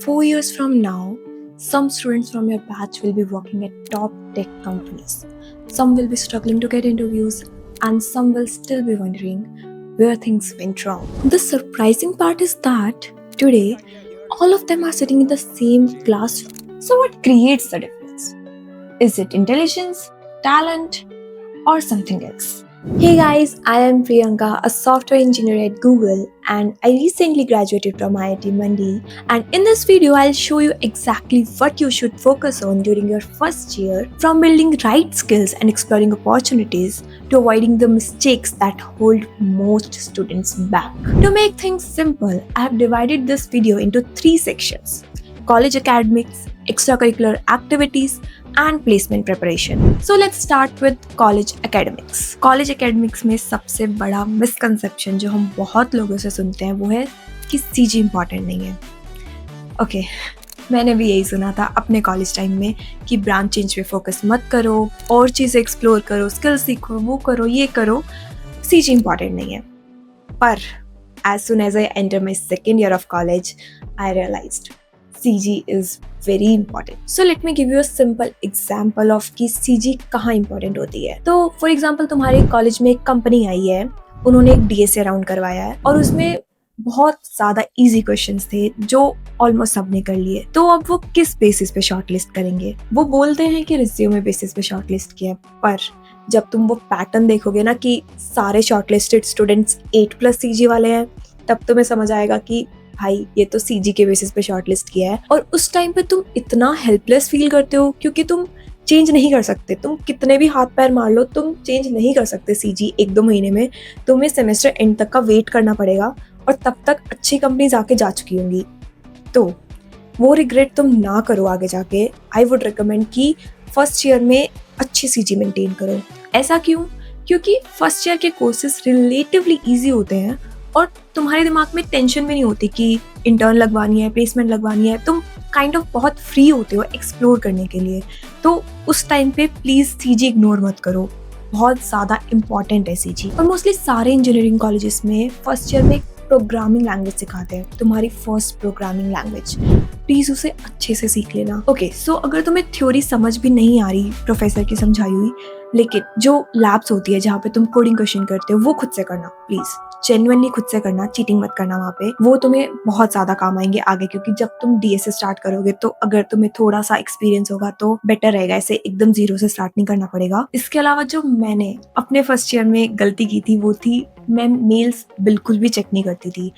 4 years from now, some students from your batch will be working at top tech companies. Some will be struggling to get interviews, and some will still be wondering where things went wrong. The surprising part is that today, all of them are sitting in the same classroom. So, what creates the difference? Is it intelligence, talent, or something else? Hey guys, I am Priyanka, a software engineer at Google, and I recently graduated from IIT Mandi. And in this video, I'll show you exactly what you should focus on during your first year, from building right skills and exploring opportunities to avoiding the mistakes that hold most students back. To make things simple, I have divided this video into 3 sections: college academics, extracurricular activities, and placement preparation. So let's start with college academics. College academics में सबसे बड़ा misconception जो हम बहुत लोगों से सुनते हैं वो है कि सीजी इम्पॉर्टेंट नहीं है. ओके, मैंने भी यही सुना था अपने कॉलेज टाइम में कि ब्रांच चेंज पे फोकस मत करो, और चीज़ें एक्सप्लोर करो, स्किल सीखो, वो करो, ये करो, सीजी इम्पॉर्टेंट नहीं है. पर as soon as I enter my second year of college, I realized CG is very important. So let me give you a simple example of कि CG कहाँ important होती है. तो for example तुम्हारे college में एक कंपनी आई है, उन्होंने एक DSA राउंड करवाया है और उसमें बहुत ज़्यादा इजी क्वेश्चंस थे जो ऑलमोस्ट सबने कर लिए. तो अब वो किस बेसिस पे शॉर्टलिस्ट करेंगे? वो बोलते हैं कि रिज्यूमे बेसिस पे शॉर्टलिस्ट किया, पर जब तुम वो पैटर्न देखोगे ना कि सारे शॉर्टलिस्टेड स्टूडेंट्स 8+ CG वाले हैं, तब तुम्हें समझ आएगा कि भाई ये तो सीजी के बेसिस पे शॉर्टलिस्ट किया है. और उस टाइम पे तुम इतना हेल्पलेस फील करते हो क्योंकि तुम चेंज नहीं कर सकते. तुम कितने भी हाथ पैर मार लो, तुम चेंज नहीं कर सकते सीजी 1-2 महीने में. तुम्हें सेमेस्टर एंड तक का वेट करना पड़ेगा और तब तक अच्छी कंपनीज आके जा चुकी होंगी. तो वो रिग्रेट तुम ना करो आगे जाके. आई वुड रिकमेंड कि फर्स्ट ईयर में अच्छी सीजी मेंटेन करो. ऐसा क्यों? क्योंकि फर्स्ट ईयर के कोर्सेज रिलेटिवली ईजी होते हैं और तुम्हारे दिमाग में टेंशन भी नहीं होती कि इंटर्न लगवानी है, प्लेसमेंट लगवानी है. तुम काइंड ऑफ बहुत फ्री होते हो एक्सप्लोर करने के लिए. तो उस टाइम पे प्लीज़ सीजी इग्नोर मत करो, बहुत ज़्यादा इंपॉर्टेंट है सीजी. और मोस्टली सारे इंजीनियरिंग कॉलेजेस में फर्स्ट ईयर में प्रोग्रामिंग लैंग्वेज सिखाते हैं, तुम्हारी फर्स्ट प्रोग्रामिंग लैंग्वेज. प्लीज़ उसे अच्छे से सीख लेना. ओके, सो अगर तुम्हें थ्योरी समझ भी नहीं आ रही प्रोफेसर की समझाई हुई, लेकिन जो लैब्स होती है जहाँ पे तुम कोडिंग क्वेश्चन करते हो वो खुद से करना. प्लीज़ जेन्युइनली खुद से करना, चीटिंग मत करना वहाँ पे. वो तुम्हें बहुत ज़्यादा काम आएंगे आगे, क्योंकि जब तुम डीएसए स्टार्ट करोगे तो अगर तुम्हें थोड़ा सा एक्सपीरियंस होगा तो बेटर रहेगा. ऐसे एकदम जीरो से स्टार्ट नहीं करना पड़ेगा. इसके अलावा जो मैंने अपने फर्स्ट ईयर में गलती की थी वो थी मैं मेल्स बिल्कुल भी चेक नहीं करती थी.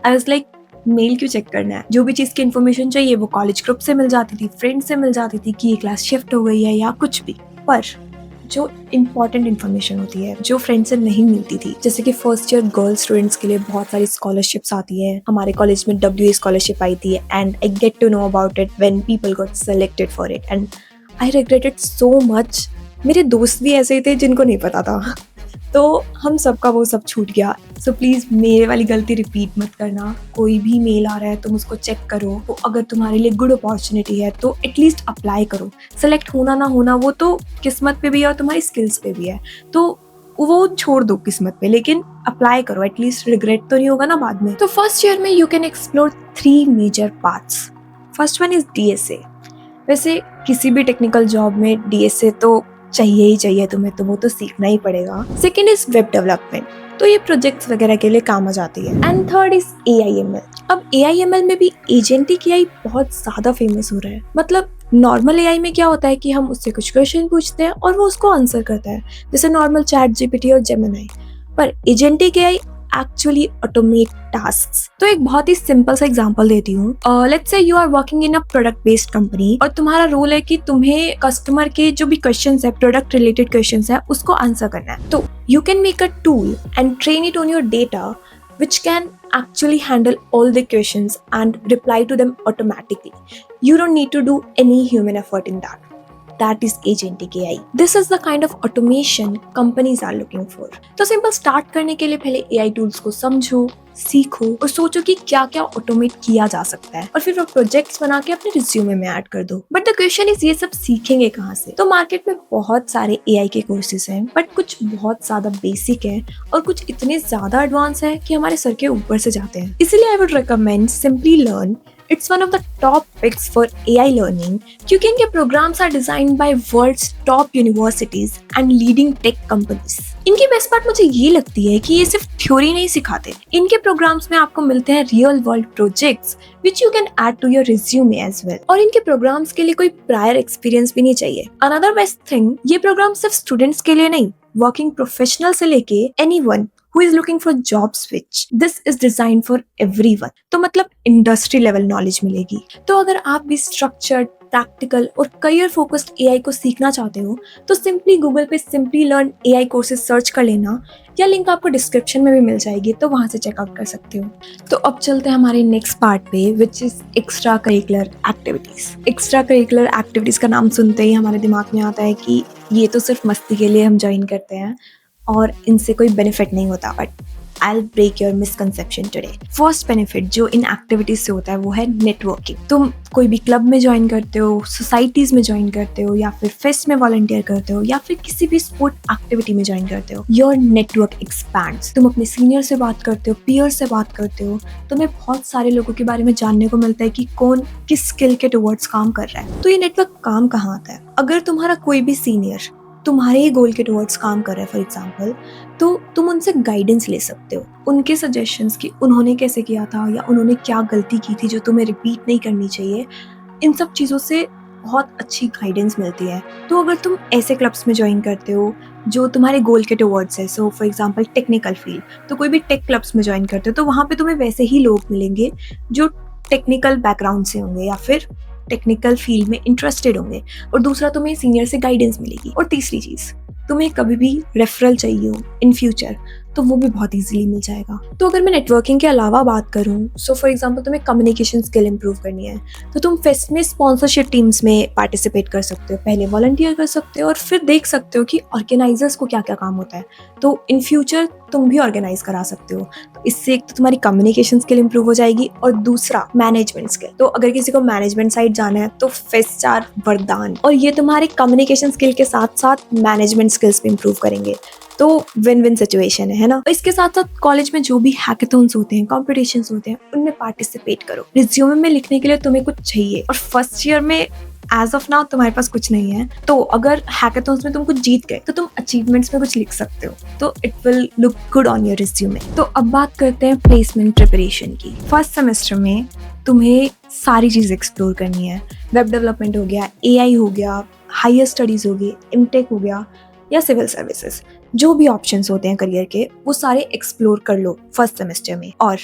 आई वाज लाइक, मेल क्यों चेक करना है? जो भी चीज़ की इन्फॉर्मेशन चाहिए वो कॉलेज ग्रुप से मिल जाती थी, फ्रेंड से मिल जाती थी कि ये क्लास शिफ्ट हो गई है या कुछ भी. पर जो इम्पॉर्टेंट इन्फॉर्मेशन होती है जो फ्रेंड से नहीं मिलती थी, जैसे कि फर्स्ट ईयर गर्ल स्टूडेंट्स के लिए बहुत सारी स्कॉलरशिप्स आती हैं. हमारे कॉलेज में WA स्कॉलरशिप आई थी and I get to know about it when people got selected for it and I regretted so much. मेरे दोस्त भी ऐसे ही थे जिनको नहीं पता था. तो हम सबका वो सब छूट गया. सो प्लीज़ मेरे वाली गलती रिपीट मत करना. कोई भी मेल आ रहा है तुम उसको चेक करो. वो अगर तुम्हारे लिए गुड अपॉर्चुनिटी है तो एटलीस्ट अप्लाई करो. सेलेक्ट होना ना होना वो तो किस्मत पे भी है और तुम्हारी स्किल्स पे भी है. तो वो छोड़ दो किस्मत पे, लेकिन अप्लाई करो. एटलीस्ट रिग्रेट तो नहीं होगा ना बाद में. तो फर्स्ट ईयर में you can explore 3 major parts. First one is DSA. वैसे किसी भी टेक्निकल जॉब में DSA तो चाहिए ही चाहिए तुम्हें, तो वो तो सीखना ही पड़ेगा. सेकेंड इज वेब डेवलपमेंट, तो ये प्रोजेक्ट्स वगैरह के लिए काम आ जाती है. And third is AIML. अब AIML में भी एजेंटिक AI बहुत ज़्यादा फेमस हो रहा है. मतलब नॉर्मल AI में क्या होता है कि हम उससे कुछ क्वेश्चन पूछते हैं और वो उसको आंसर करता है, जैसे नॉर्मल ChatGPT और Gemini. पर agentic AI actually automate tasks. तो एक बहुत ही सिंपल सा एग्जांपल देती हूँ. Let's say you are working in a product based company और तुम्हारा रोल है कि तुम्हें कस्टमर के जो भी क्वेश्चंस है, प्रोडक्ट रिलेटेड क्वेश्चंस है, उसको आंसर करना है. तो you can make a tool and train it on your data which can actually handle all the questions and reply to them automatically. You don't need to do any human effort in that. That is agentic AI. This is the kind of automation companies are looking for. तो simple start करने के लिए पहले AI tools को समझो, सीखो और सोचो कि क्या क्या ऑटोमेट किया जा सकता है, और फिर वो प्रोजेक्ट्स बना के अपने रिज्यूमे में ऐड कर दो. बट द क्वेश्चन इज ये सब सीखेंगे कहाँ से? तो मार्केट में बहुत सारे AI के कोर्सेज हैं, बट कुछ बहुत ज्यादा बेसिक है और कुछ इतने ज्यादा एडवांस है कि हमारे सर के ऊपर से जाते हैं. इसीलिए I would recommend simply learn It's one of the top picks for AI learning क्योंकि इनके programs are designed by world's top universities and leading tech companies. इनकी बेस्ट पार्ट मुझे ये लगती है कि ये सिर्फ थ्योरी नहीं सिखाते, इनके प्रोग्राम्स में आपको मिलते हैं real world projects which you can add to your resume as well. और इनके प्रोग्राम्स के लिए कोई प्रायर एक्सपीरियंस भी नहीं चाहिए। अनदर बेस्ट थिंग, ये प्रोग्राम सिर्फ स्टूडेंट्स के लिए नहीं, वर्किंग प्रोफेशनल से लेके anyone who is looking for job switch, this is designed for everyone। तो मतलब इंडस्ट्री लेवल नॉलेज मिलेगी। तो अगर आप भी स्ट्रक्चर्ड, प्रैक्टिकल और करियर फोकस्ड एआई को सीखना चाहते हो तो सिंपली गूगल पे simply learn AI courses search कर लेना, या लिंक आपको डिस्क्रिप्शन में भी मिल जाएगी, तो वहां से चेकआउट कर सकते हो। तो अब चलते हैं हमारे नेक्स्ट पार्ट पे, which is extra curricular activities. Extra curricular activities का नाम सुनते ही हमारे दिमाग में आता है कि ये तो सिर्फ मस्ती के लिए हम ज्वाइन करते हैं और इनसे कोई बेनिफिट नहीं होता, but I will break your misconception today. First benefit जो इन एक्टिविटीज से होता है वो है नेटवर्किंग। तुम कोई भी क्लब में ज्वाइन करते हो, सोसाइटीज में ज्वाइन करते हो, या फिर फेस्ट में वॉलंटियर करते हो, या फिर किसी भी स्पोर्ट एक्टिविटी में ज्वाइन करते हो, योर नेटवर्क एक्सपैंड्स। तुम अपने सीनियर से बात करते हो, पीयर से बात करते हो, तुम्हें बहुत सारे लोगों के बारे में जानने को मिलता है कि कौन किस स्किल के टुवर्ड्स काम कर रहा है। तो ये नेटवर्क काम कहाँ आता है? अगर तुम्हारा कोई भी सीनियर तुम्हारे ही गोल के टुवर्ड्स काम कर रहा है फॉर एग्जाम्पल, तो तुम उनसे गाइडेंस ले सकते हो, उनके सजेशंस की उन्होंने कैसे किया था या उन्होंने क्या गलती की थी जो तुम्हें रिपीट नहीं करनी चाहिए। इन सब चीज़ों से बहुत अच्छी गाइडेंस मिलती है। तो अगर तुम ऐसे क्लब्स में ज्वाइन करते हो जो तुम्हारे गोल के टुवर्ड्स है, so for example technical field, तो कोई भी टेक क्लब्स में ज्वाइन करते हो तो वहाँ पे तुम्हें वैसे ही लोग मिलेंगे जो टेक्निकल बैकग्राउंड से होंगे या फिर टेक्निकल फील्ड में इंटरेस्टेड होंगे। और दूसरा, तुम्हें सीनियर से गाइडेंस मिलेगी। और तीसरी चीज़, तुम्हें कभी भी रेफरल चाहिए हो इन फ्यूचर तो वो भी बहुत इजीली मिल जाएगा। तो अगर मैं नेटवर्किंग के अलावा बात करूँ, सो फॉर एग्जांपल तुम्हें कम्युनिकेशन स्किल इंप्रूव करनी है तो तुम फेस्ट में स्पॉन्सरशिप टीम्स में पार्टिसिपेट कर सकते हो, पहले वॉलंटियर कर सकते हो और फिर देख सकते हो कि ऑर्गेनाइजर्स को क्या क्या काम होता है, तो इन फ्यूचर तुम भी ऑर्गेनाइज करा सकते हो। तो इससे एक तो तुम्हारी कम्युनिकेशन स्किल इंप्रूव हो जाएगी और दूसरा मैनेजमेंट स्किल। तो अगर किसी को मैनेजमेंट साइड जाना है तो फेस्ट आर वरदान, और ये तुम्हारे कम्युनिकेशन स्किल के साथ साथ मैनेजमेंट स्किल्स भी इंप्रूव करेंगे। तो विन विन सिचुएशन है ना। इसके साथ साथ कॉलेज में जो भी हैकेथॉन्स होते हैं, कॉम्पिटिशन्स होते हैं, उनमें पार्टिसिपेट करो। रिज्यूमे में लिखने के लिए तुम्हें कुछ चाहिए और फर्स्ट ईयर में एज ऑफ नाउ तुम्हारे पास कुछ नहीं है, तो अगर हैकेथॉन्स में तुम कुछ जीत गए तो तुम अचीवमेंट्स में कुछ लिख सकते हो, तो it will look good on your resume. तो अब बात करते हैं प्लेसमेंट प्रिपरेशन की। फर्स्ट सेमेस्टर में तुम्हें सारी चीज़ एक्सप्लोर करनी है। वेब डेवलपमेंट हो गया, एआई हो गया, हायर स्टडीज़ हो गई, एमटेक हो गया या सिविल सर्विसेज, जो भी ऑप्शंस होते हैं करियर के वो सारे एक्सप्लोर कर लो फर्स्ट सेमेस्टर में। और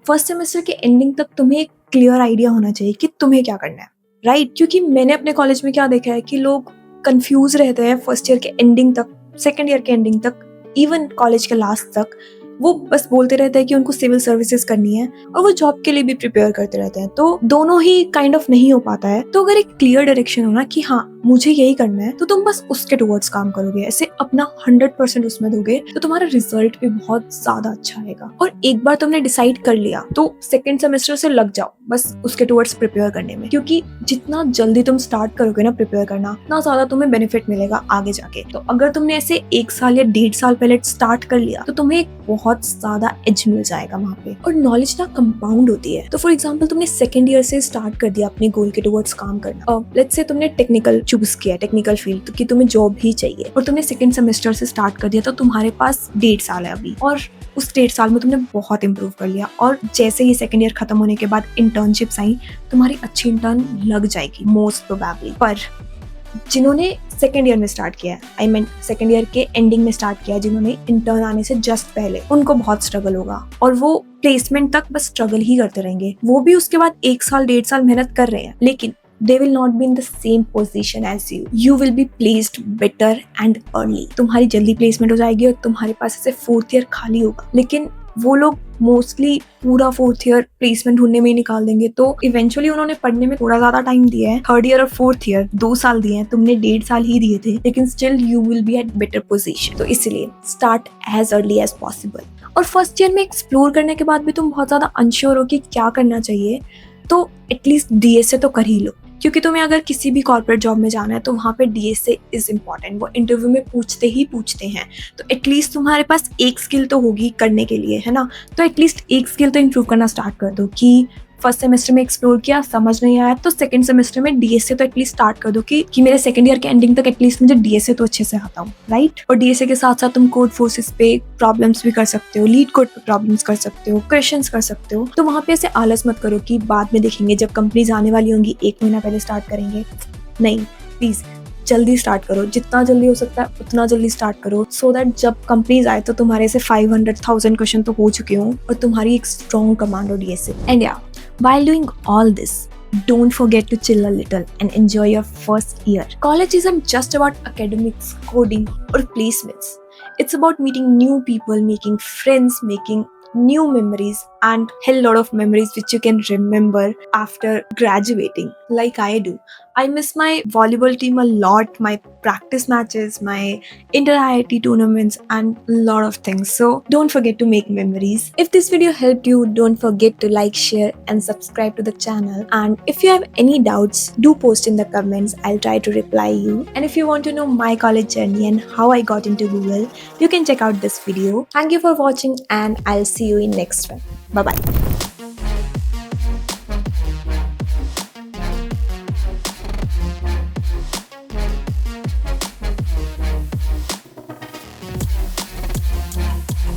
फर्स्ट सेमेस्टर के एंडिंग तक तुम्हें एक क्लियर आइडिया होना चाहिए कि तुम्हें क्या करना है, राइट? क्योंकि मैंने अपने कॉलेज में क्या देखा है कि लोग कंफ्यूज रहते हैं फर्स्ट ईयर के एंडिंग तक, सेकेंड ईयर के एंडिंग तक, इवन कॉलेज के लास्ट तक। वो बस बोलते रहते हैं कि उनको सिविल सर्विसेज करनी है और वो जॉब के लिए भी प्रिपेयर करते रहते हैं, तो दोनों ही काइंड ऑफ नहीं हो पाता है। तो अगर एक क्लियर डायरेक्शन हो ना कि हाँ मुझे यही करना है, तो तुम बस उसके टुवर्ड्स काम करोगे, ऐसे अपना 100% उसमें दोगे तो तुम्हारा रिजल्ट भी बहुत ज्यादा अच्छा आएगा। और एक बार तुमने डिसाइड कर लिया तो सेकेंड सेमेस्टर से लग जाओ बस उसके टुवर्ड्स प्रिपेयर करने में, क्योंकि जितना जल्दी तुम स्टार्ट करोगे ना प्रिपेयर करना, उतना ज्यादा तुम्हें बेनिफिट मिलेगा आगे जाके। तो अगर तुमने ऐसे 1 साल या 1.5 साल पहले स्टार्ट कर लिया तो तुम्हें एक बहुत ज्यादा एज मिल जाएगा वहाँ पे। और नॉलेज ना कंपाउंड होती है। तो फॉर एग्जांपल तुमने सेकेंड ईयर से स्टार्ट कर दिया अपने गोल के टुवर्ड्स काम करना, लेट्स से तुमने टेक्निकल चूज किया, टेक्निकल फील्ड, तो कि तुम्हें जॉब ही चाहिए, और तुमने सेकेंड सेमेस्टर से स्टार्ट कर दिया, तो तुम्हारे पास 1.5 साल है अभी, और उस 1.5 साल में तुमने बहुत इंप्रूव कर लिया। और जैसे ही सेकेंड ईयर खत्म होने के बाद इंटर्नशिप्स आई, तुम्हारी अच्छी इंटर्न लग जाएगी मोस्ट प्रोबेबली। पर जिन्होंने सेकेंड ईयर में स्टार्ट किया है, आई मीन सेकेंड ईयर के एंडिंग में स्टार्ट किया, जिन्होंने इंटर्न आने से जस्ट पहले, उनको बहुत स्ट्रगल होगा और वो प्लेसमेंट तक बस स्ट्रगल ही करते रहेंगे। वो भी उसके बाद 1 साल 1.5 साल मेहनत कर रहे हैं, लेकिन they will not be in the same position as you. You will be placed better and early. तुम्हारी जल्दी प्लेसमेंट हो जाएगी और तुम्हारे पास ऐसे 4th ईयर खाली होगा। लेकिन वो लोग मोस्टली पूरा 4th ईयर प्लेसमेंट ढूंढने में ही निकाल देंगे। तो इवेंचुअली उन्होंने पढ़ने में थोड़ा ज्यादा टाइम दिया है, 3rd ईयर और 4th ईयर 2 साल दिए हैं, तुमने 1.5 साल ही दिए थे, लेकिन still you will be at better position. तो इसलिए start as early as possible. और फर्स्ट ईयर में एक्सप्लोर करने के बाद भी तुम बहुत ज्यादा अनश्योर हो कि क्या करना चाहिए, तो एटलीस्ट डीएसए तो कर ही लो, क्योंकि तुम्हें अगर किसी भी कॉर्पोरेट जॉब में जाना है तो वहाँ पे डीएसए इज इम्पॉर्टेंट। वो इंटरव्यू में पूछते हैं, तो एटलीस्ट तुम्हारे पास एक स्किल तो होगी करने के लिए, है ना। तो एटलीस्ट एक स्किल तो इंप्रूव करना स्टार्ट कर दो कि फर्स्ट सेमेस्टर में एक्सप्लोर किया, समझ नहीं आया तो सेकंड सेमेस्टर में डीएसए तो एटलीस्ट स्टार्ट कर दो कि मेरे सेकंड ईयर के एंडिंग तक एटलीस्ट मुझे डीएसए तो अच्छे से आता हूँ, राइट। और डीएसए के साथ साथ तुम कोड फोर्सेस पे प्रॉब्लम्स भी कर सकते हो, लीड कोड पे प्रॉब्लम्स कर सकते हो, क्वेश्चंस कर सकते हो। तो वहाँ पे ऐसे आलस मत करो कि बाद में देखेंगे, जब कंपनीज आने वाली होंगी 1 महीना पहले स्टार्ट करेंगे। नहीं, प्लीज जल्दी स्टार्ट करो, जितना जल्दी हो सकता है उतना जल्दी स्टार्ट करो, सो दैट जब कंपनीज आए तो तुम्हारे से 500,000 क्वेश्चन तो हो चुके हों और तुम्हारी एक स्ट्रॉन्ग कमांड हो डीएसए। एंड या, while doing all this, don't forget to chill a little and enjoy your first year. College isn't just about academics, coding, or placements. It's about meeting new people, making friends, making new memories, and hell lot of memories which you can remember after graduating, like I do. I miss my volleyball team a lot, my practice matches, my inter-IIT tournaments, and a lot of things. So don't forget to make memories. If this video helped you, don't forget to like, share, and subscribe to the channel. And if you have any doubts, do post in the comments. I'll try to reply you. And if you want to know my college journey and how I got into Google, you can check out this video. Thank you for watching, and I'll see you in next one. Bye bye.